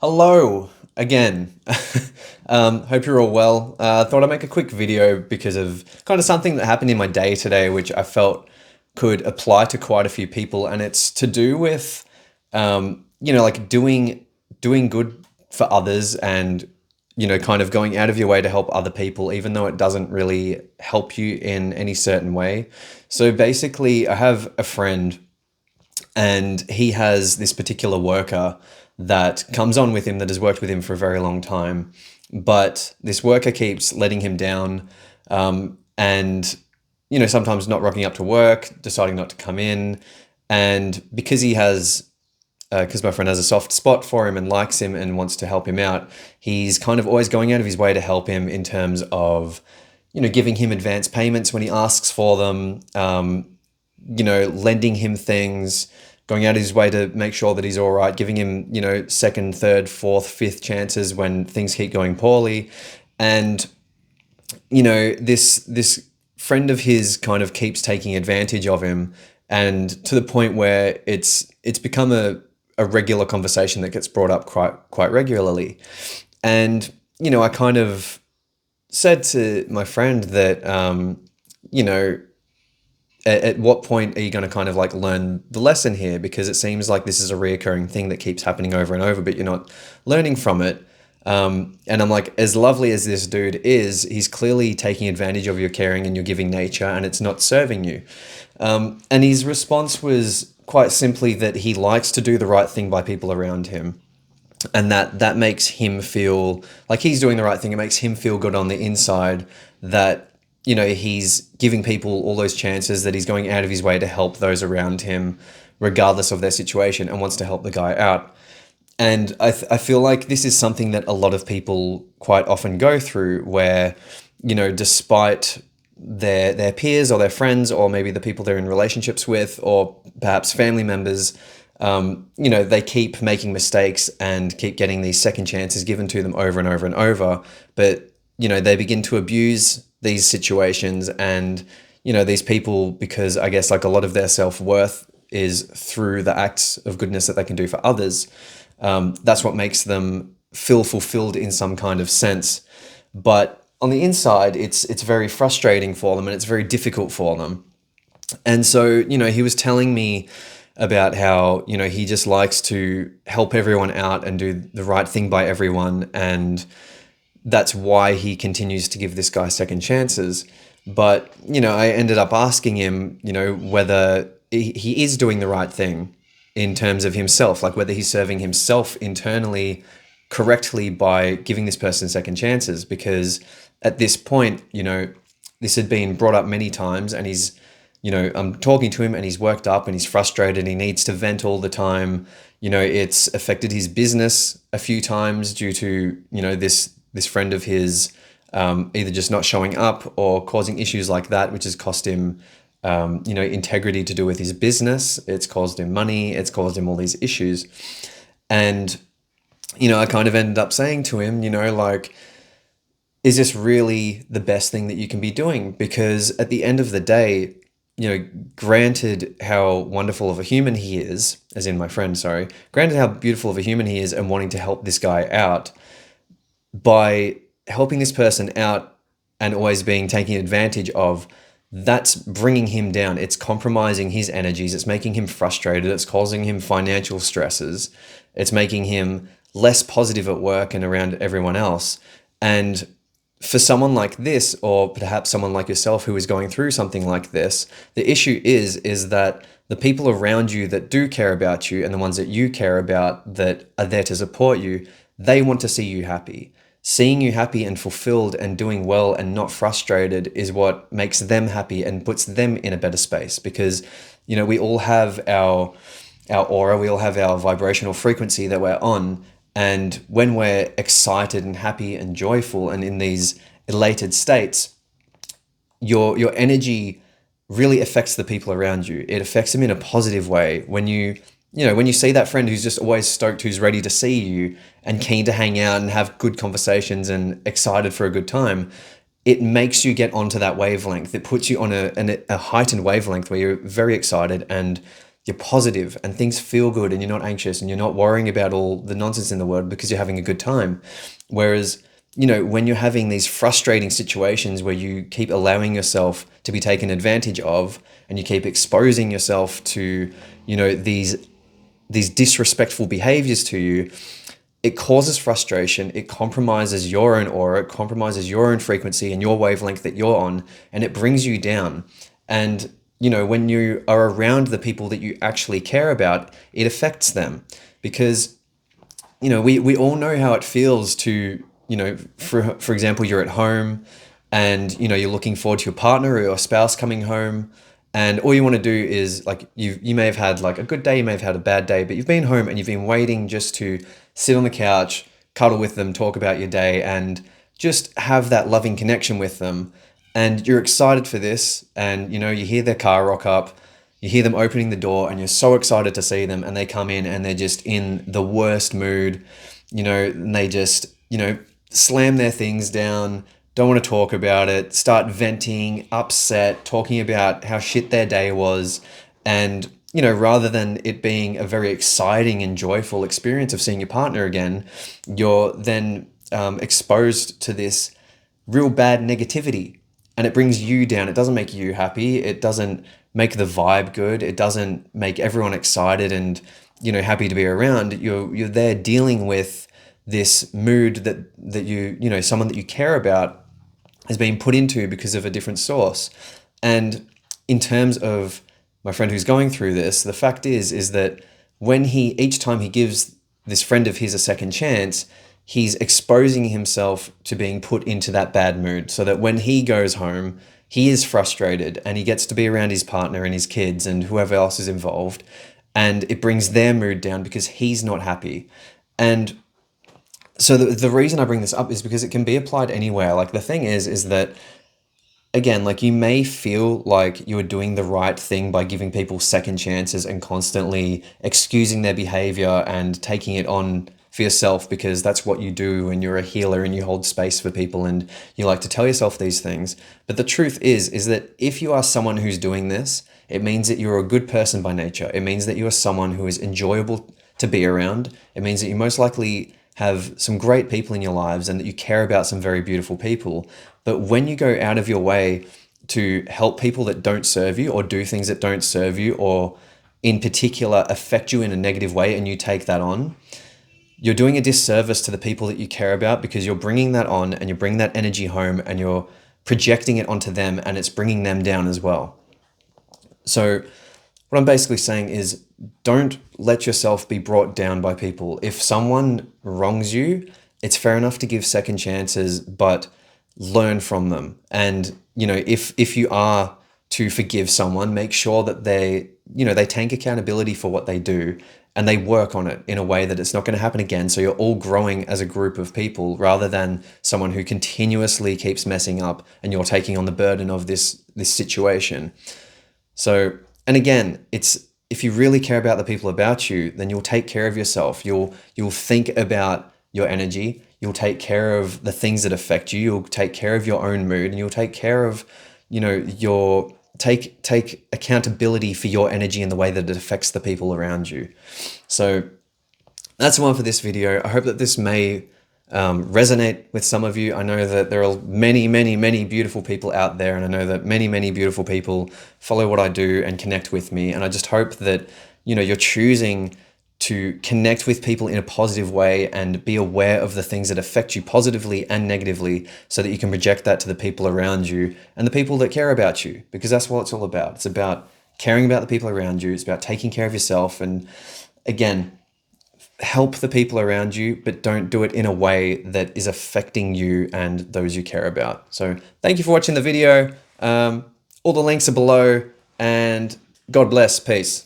Hello again. Hope you're all well. Thought I'd make a quick video because of kind of something that happened in my day today, which I felt could apply to quite a few people, and it's to do with, like doing good for others, and kind of going out of your way to help other people, even though it doesn't really help you in any certain way. So basically, I have a friend and he has this particular worker that comes on with him that has worked with him for a very long time. But this worker keeps letting him down, and sometimes not rocking up to work, deciding not to come in. And because my friend has a soft spot for him and likes him and wants to help him out, he's kind of always going out of his way to help him in terms of, giving him advance payments when he asks for them, lending him things, going out of his way to make sure that he's all right, giving him, second, third, fourth, fifth chances when things keep going poorly. And, this friend of his kind of keeps taking advantage of him, and to the point where it's become a regular conversation that gets brought up quite regularly. And, I kind of said to my friend that, at what point are you going to kind of like learn the lesson here? Because it seems like this is a reoccurring thing that keeps happening over and over, but you're not learning from it. And I'm like, as lovely as this dude is, he's clearly taking advantage of your caring and your giving nature, and it's not serving you. And his response was quite simply that he likes to do the right thing by people around him. And that makes him feel like he's doing the right thing. It makes him feel good on the inside that, he's giving people all those chances, that he's going out of his way to help those around him, regardless of their situation, and wants to help the guy out. And I feel like this is something that a lot of people quite often go through where, despite their peers or their friends, or maybe the people they're in relationships with, or perhaps family members, they keep making mistakes and keep getting these second chances given to them over and over and over. But, they begin to abuse these situations and, these people, because I guess like a lot of their self-worth is through the acts of goodness that they can do for others. That's what makes them feel fulfilled in some kind of sense. But on the inside, it's very frustrating for them, and it's very difficult for them. And so, he was telling me about how, he just likes to help everyone out and do the right thing by everyone. And that's why he continues to give this guy second chances. But, I ended up asking him, whether he is doing the right thing in terms of himself, like whether he's serving himself internally correctly by giving this person second chances. Because at this point, this had been brought up many times, and he's, I'm talking to him and he's worked up and he's frustrated. He needs to vent all the time. It's affected his business a few times due to, this friend of his either just not showing up or causing issues like that, which has cost him, integrity to do with his business. It's caused him money. It's caused him all these issues. And, I kind of ended up saying to him, like, is this really the best thing that you can be doing? Because at the end of the day, granted how wonderful of a human he is, as in my friend, sorry, granted how beautiful of a human he is and wanting to help this guy out, by helping this person out and always being taken advantage of, that's bringing him down. It's compromising his energies. It's making him frustrated. It's causing him financial stresses. It's making him less positive at work and around everyone else. And for someone like this, or perhaps someone like yourself who is going through something like this, the issue is that the people around you that do care about you, and the ones that you care about that are there to support you, they want to see you happy. Seeing you happy and fulfilled and doing well and not frustrated is what makes them happy and puts them in a better space. Because, we all have our aura, we all have our vibrational frequency that we're on. And when we're excited and happy and joyful and in these elated states, your energy really affects the people around you. It affects them in a positive way. When when you see that friend who's just always stoked, who's ready to see you and keen to hang out and have good conversations and excited for a good time, it makes you get onto that wavelength. It puts you on a heightened wavelength where you're very excited and you're positive and things feel good and you're not anxious and you're not worrying about all the nonsense in the world because you're having a good time. Whereas, when you're having these frustrating situations where you keep allowing yourself to be taken advantage of and you keep exposing yourself to, these disrespectful behaviors to you, it causes frustration, it compromises your own aura, it compromises your own frequency and your wavelength that you're on, and it brings you down. And, when you are around the people that you actually care about, it affects them. Because, we all know how it feels to, for example, you're at home and, you're looking forward to your partner or your spouse coming home. And all you want to do is like you may have had like a good day, you may have had a bad day, but you've been home and you've been waiting just to sit on the couch, cuddle with them, talk about your day, and just have that loving connection with them. And you're excited for this, and you hear their car rock up, you hear them opening the door, and you're so excited to see them, and they come in and they're just in the worst mood, and they just, slam their things down, don't want to talk about it, start venting, upset, talking about how shit their day was. And, rather than it being a very exciting and joyful experience of seeing your partner again, you're then exposed to this real bad negativity. And it brings you down. It doesn't make you happy. It doesn't make the vibe good. It doesn't make everyone excited and, happy to be around. You're there dealing with this mood that someone that you care about has been put into because of a different source. And in terms of my friend who's going through this, the fact is that each time he gives this friend of his a second chance, he's exposing himself to being put into that bad mood, so that when he goes home, he is frustrated and he gets to be around his partner and his kids and whoever else is involved. And it brings their mood down because he's not happy. And so the reason I bring this up is because it can be applied anywhere. Like the thing is that, again, like you may feel like you are doing the right thing by giving people second chances and constantly excusing their behavior and taking it on for yourself because that's what you do and you're a healer and you hold space for people and you like to tell yourself these things. But the truth is that if you are someone who's doing this, it means that you're a good person by nature. It means that you are someone who is enjoyable to be around. It means that you most likely have some great people in your lives and that you care about some very beautiful people. But when you go out of your way to help people that don't serve you or do things that don't serve you or in particular affect you in a negative way and you take that on, you're doing a disservice to the people that you care about because you're bringing that on and you're bringing that energy home and you're projecting it onto them and it's bringing them down as well. So what I'm basically saying is don't let yourself be brought down by people. If someone wrongs you, it's fair enough to give second chances, but learn from them. And, if you are to forgive someone, make sure that they take accountability for what they do and they work on it in a way that it's not going to happen again. So you're all growing as a group of people rather than someone who continuously keeps messing up and you're taking on the burden of this situation. So, and again, if you really care about the people about you, then you'll take care of yourself. You'll think about your energy. You'll take care of the things that affect you. You'll take care of your own mood, and you'll take care of, take accountability for your energy and the way that it affects the people around you. So that's the one for this video. I hope that this may resonate with some of you. I know that there are many, many, many beautiful people out there, and I know that many, many beautiful people follow what I do and connect with me. And I just hope that, you're choosing to connect with people in a positive way and be aware of the things that affect you positively and negatively so that you can project that to the people around you and the people that care about you, because that's what it's all about. It's about caring about the people around you. It's about taking care of yourself. And again, help the people around you, but don't do it in a way that is affecting you and those you care about. So thank you for watching the video. All the links are below, and God bless. Peace.